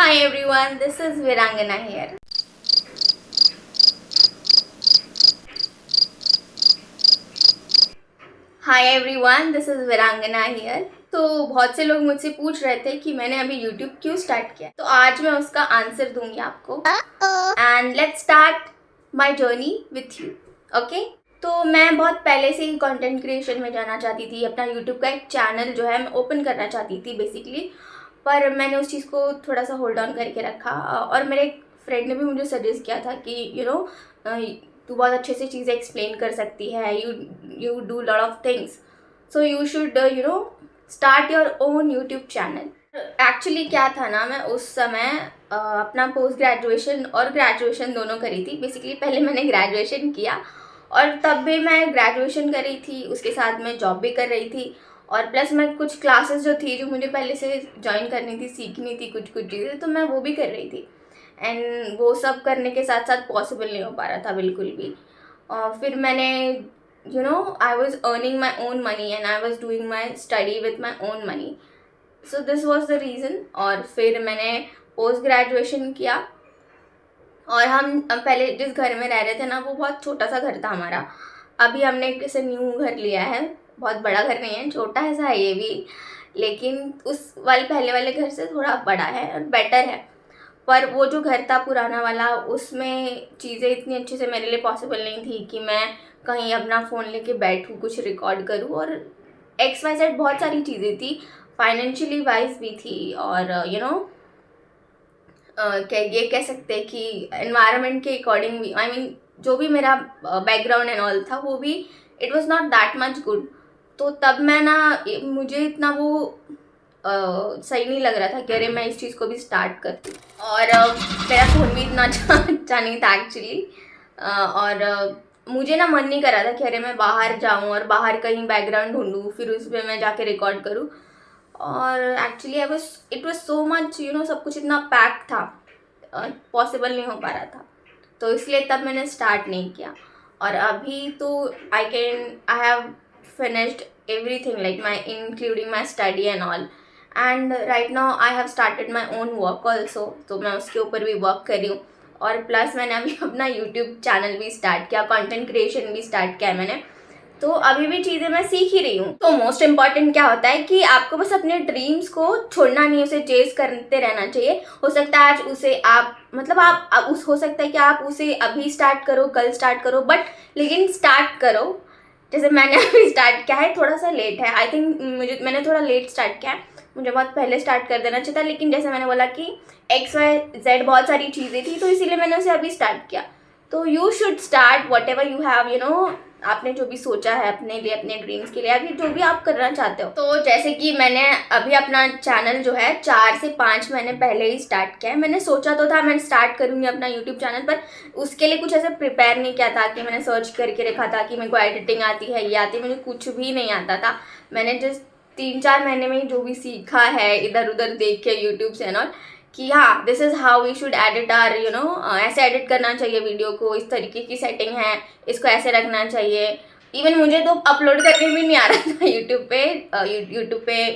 Hi everyone, this is Virangana here. Hi everyone, this is Virangana here. तो बहुत से लोग मुझसे पूछ रहे थे कि मैंने अभी YouTube क्यों स्टार्ट किया, तो आज मैं उसका आंसर दूंगी आपको. And let's start my journey with you. Okay, तो मैं बहुत पहले से ही कंटेंट क्रिएशन में जाना चाहती थी. अपना YouTube का एक चैनल जो है मैं ओपन करना चाहती थी बेसिकली, पर मैंने उस चीज़ को थोड़ा सा होल्ड ऑन करके रखा. और मेरे एक फ्रेंड ने भी मुझे सजेस्ट किया था कि तू बहुत अच्छे से चीज़ें एक्सप्लेन कर सकती है, you do lot of things, so you should start your own YouTube channel. Actually क्या था ना, मैं उस समय अपना पोस्ट ग्रेजुएशन और ग्रेजुएशन दोनों करी थी. बेसिकली पहले मैंने ग्रेजुएशन किया और तब भी मैं ग्रेजुएशन कर रही थी, उसके साथ मैं जॉब भी कर रही थी. और प्लस मैं कुछ क्लासेस जो थी जो मुझे पहले से ज्वाइन करनी थी, सीखनी थी कुछ चीज़ें, तो मैं वो भी कर रही थी. एंड वो सब करने के साथ साथ पॉसिबल नहीं हो पा रहा था बिल्कुल भी. और फिर मैंने I was earning my own money and I was doing my study with my own money. So this was the reason. और फिर मैंने पोस्ट ग्रेजुएशन किया. और हम पहले जिस घर में रह रहे थे ना, वो बहुत छोटा सा घर था हमारा. अभी हमने कैसे न्यू घर लिया है, बहुत बड़ा घर नहीं है, छोटा है सा ये भी, लेकिन उस वाले पहले वाले घर से थोड़ा बड़ा है और बेटर है. पर वो जो घर था पुराना वाला, उसमें चीज़ें इतनी अच्छे से मेरे लिए पॉसिबल नहीं थी कि मैं कहीं अपना फ़ोन लेके बैठूँ, कुछ रिकॉर्ड करूँ. और एक्स वाई जेड बहुत सारी चीज़ें थी, फाइनेंशियली वाइज भी थी, और क्या ये कह सकते हैं कि एनवायरनमेंट के अकॉर्डिंग भी, आई मीन जो भी मेरा बैकग्राउंड एंड ऑल था वो भी it was not that much good. तो तब मैं ना, मुझे इतना वो सही नहीं लग रहा था कि अरे मैं इस चीज़ को भी स्टार्ट करती. और मेरा फ़ोन भी इतना अच्छा नहीं था एक्चुअली. और मुझे ना मन नहीं कर रहा था कि अरे मैं बाहर जाऊँ और बाहर कहीं बैकग्राउंड ढूंढूँ, फिर उस पर मैं जाके रिकॉर्ड करूँ. और actually it was so much, सब कुछ इतना पैक था, पॉसिबल नहीं हो पा रहा था. तो इसलिए तब मैंने स्टार्ट नहीं किया. और अभी तो I have finished everything, like my including my study and all. And right now I have started my own work also, तो मैं उसके ऊपर भी वर्क कर रही हूँ. और प्लस मैंने अभी अपना यूट्यूब चैनल भी स्टार्ट किया, कंटेंट क्रिएशन भी स्टार्ट किया है मैंने. तो अभी भी चीज़ें मैं सीख ही रही हूँ. तो मोस्ट इम्पॉर्टेंट क्या होता है कि आपको बस अपने ड्रीम्स को छोड़ना नहीं, उसे चेस करते रहना चाहिए. हो सकता है आज उसे आप हो सकता है कि आप उसे अभी स्टार्ट करो, कल स्टार्ट करो, बट लेकिन स्टार्ट करो. जैसे मैंने अभी स्टार्ट किया है, थोड़ा सा लेट है आई थिंक, मैंने थोड़ा लेट स्टार्ट किया है, मुझे बहुत पहले स्टार्ट कर देना चाहिए था. लेकिन जैसे मैंने बोला कि एक्स वाई जेड बहुत सारी चीज़ें थी, तो इसीलिए मैंने उसे अभी स्टार्ट किया. तो you should start what ever you have, आपने जो भी सोचा है अपने लिए, अपने ड्रीम्स के लिए, अभी जो भी आप करना चाहते हो. तो जैसे कि मैंने अभी अपना चैनल जो है 4 से 5 महीने पहले ही स्टार्ट किया है. मैंने सोचा तो था मैं स्टार्ट करूँगी अपना यूट्यूब चैनल, पर उसके लिए कुछ ऐसे प्रिपेयर नहीं किया था कि मैंने सर्च करके रखा था कि मेरे को एडिटिंग आती है, ये आती है, मुझे कुछ भी नहीं आता था. मैंने जस्ट 3-4 महीने में जो भी सीखा है इधर उधर देख के यूट्यूब से ना, कि हाँ this is how we should edit or ऐसे एडिट करना चाहिए वीडियो को, इस तरीके की सेटिंग है, इसको ऐसे रखना चाहिए. इवन मुझे तो अपलोड करने भी नहीं आ रहा था यूट्यूब पे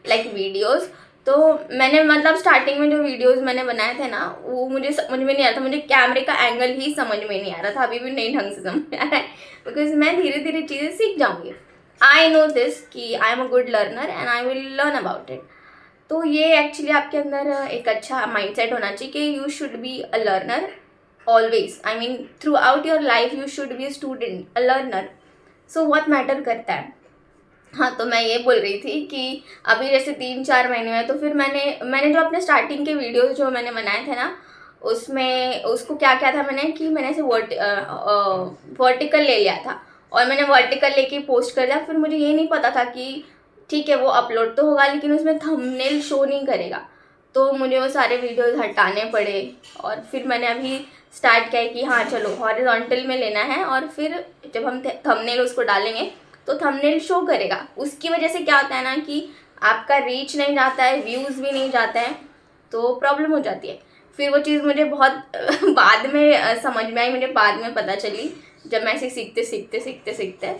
लाइक वीडियोस. तो मैंने मतलब स्टार्टिंग में जो वीडियोस मैंने बनाए थे ना, वो मुझे समझ में नहीं आ रहा था, मुझे कैमरे का एंगल ही समझ में नहीं आ रहा था, अभी भी नहीं ढंग से समझ में आ रहा है, बिकॉज मैं धीरे धीरे चीज़ें सीख जाऊँगी. आई नो दिस कि I am a good learner and I will learn about it. तो ये एक्चुअली आपके अंदर एक अच्छा माइंडसेट होना चाहिए कि you should be a learner always. I mean through out your life you should be a student, a learner. So what matter करता है. हाँ, तो मैं ये बोल रही थी कि अभी जैसे 3-4 महीने में, तो फिर मैंने जो अपने स्टार्टिंग के वीडियोस जो मैंने बनाए थे ना, उसमें उसको क्या क्या था मैंने कि मैंने ऐसे वर्टिकल ले लिया था और मैंने वर्टिकल लेके पोस्ट कर दिया. फिर मुझे ये नहीं पता था कि ठीक है वो अपलोड तो होगा लेकिन उसमें थंबनेल शो नहीं करेगा, तो मुझे वो सारे वीडियोस हटाने पड़े. और फिर मैंने अभी स्टार्ट किया है कि हाँ चलो हॉरिजॉन्टल में लेना है, और फिर जब हम थंबनेल उसको डालेंगे तो थंबनेल शो करेगा. उसकी वजह से क्या होता है ना कि आपका रीच नहीं जाता है, व्यूज़ भी नहीं जाता है, तो प्रॉब्लम हो जाती है. फिर वो चीज़ मुझे बहुत बाद में समझ में आई, मुझे बाद में पता चली जब मैं ऐसे सीखते.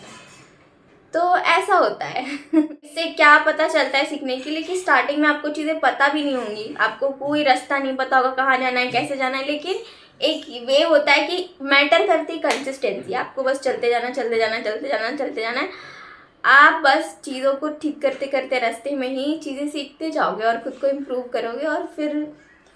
तो ऐसा होता है। इससे क्या पता चलता है सीखने के लिए कि स्टार्टिंग में आपको चीज़ें पता भी नहीं होंगी, आपको कोई रास्ता नहीं पता होगा कहाँ जाना है कैसे जाना है, लेकिन एक वे होता है कि मैटर करती कंसिस्टेंसी। आपको बस चलते जाना चलते जाना चलते जाना चलते जाना है। आप बस चीज़ों को ठीक करते करते रास्ते में ही चीज़ें सीखते जाओगे और खुद को इम्प्रूव करोगे, और फिर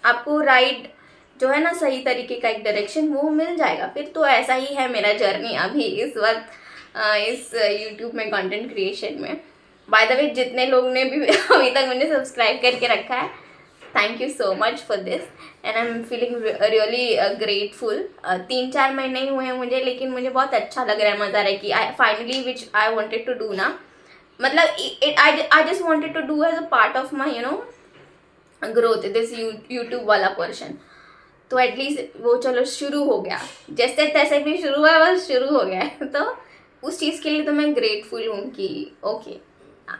आपको राइट जो है ना सही तरीके का एक डायरेक्शन वो मिल जाएगा फिर। तो ऐसा ही है मेरा जर्नी अभी इस वक्त इस यूट्यूब में कंटेंट क्रिएशन में। बाय द वे जितने लोग ने भी अभी तक मुझे सब्सक्राइब करके रखा है, thank you so much for this and I am feeling really grateful. 3-4 महीने ही हुए हैं मुझे, लेकिन मुझे बहुत अच्छा लग रहा है, मज़ा आ रहा है कि I finally which I wanted to do ना, मतलब I just wanted to do as a part of my growth this YouTube वाला पोर्शन। तो एटलीस्ट वो चलो शुरू हो गया, जैसे तैसे भी शुरू हुआ, बस शुरू हो गया है। तो उस चीज़ के लिए तो मैं ग्रेटफुल हूँ कि okay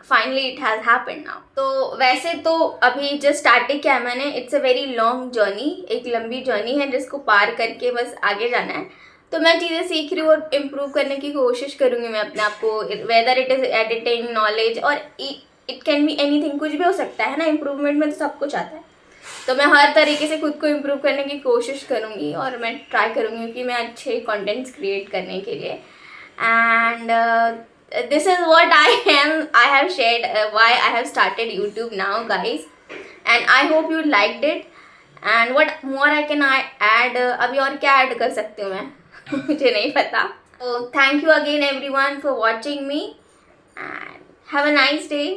finally it has happened now. तो वैसे तो अभी जस्ट स्टार्टिंग किया है मैंने, it's a very long journey, एक लंबी जर्नी है जिसको पार करके बस आगे जाना है। तो मैं चीज़ें सीख रही हूँ और इम्प्रूव करने की कोशिश करूँगी मैं अपने आप को, whether it is editing knowledge और इट कैन बी एनीथिंग, कुछ भी हो सकता है ना। इम्प्रूवमेंट में तो सब कुछ आता है, तो मैं हर तरीके से खुद को इम्प्रूव करने की कोशिश करूँगी और मैं ट्राई करूँगी कि मैं अच्छे कंटेंट्स क्रिएट करने के लिए। And this is what I have shared why I have started YouTube now guys, and I hope you liked it and what more I can add, अभी और क्या ऐड कर सकती हूँ मैं मुझे नहीं पता। तो thank you again everyone for watching me and have a nice day.